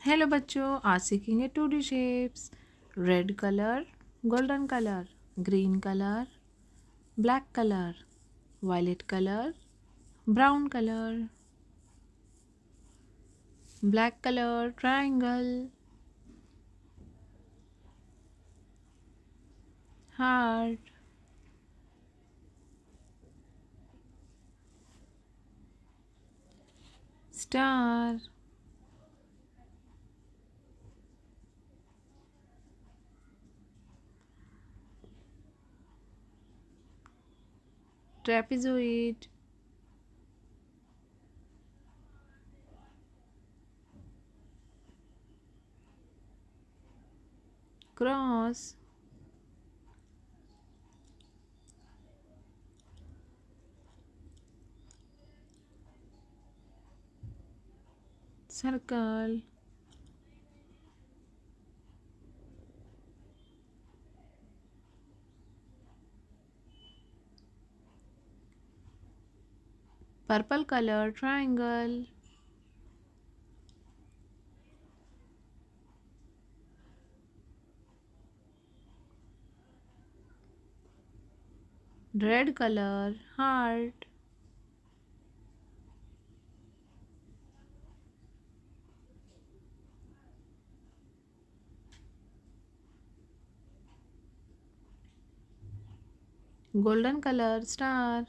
Hello बच्चों, आज सीखेंगे 2D shapes. Red colour, golden colour, green colour, black colour, violet colour, brown colour, black colour, triangle, heart, star, trapezoid, cross, circle, purple color, triangle, red color, heart, golden color, star,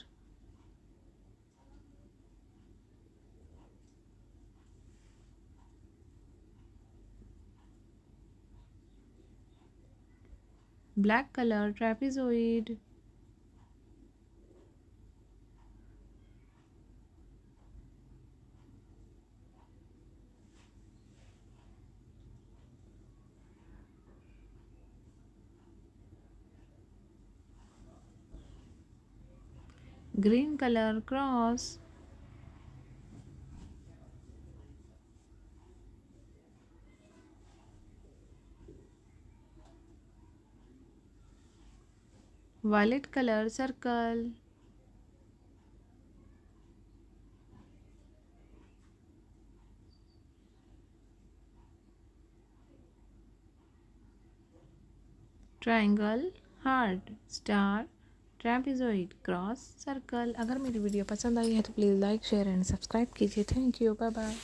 black color, trapezoid, green color, cross, violet color, circle, triangle, heart, star, trapezoid, cross, circle. अगर मेरी video पसंद आई है तो please like share and subscribe कीजिए। Thank you, bye bye.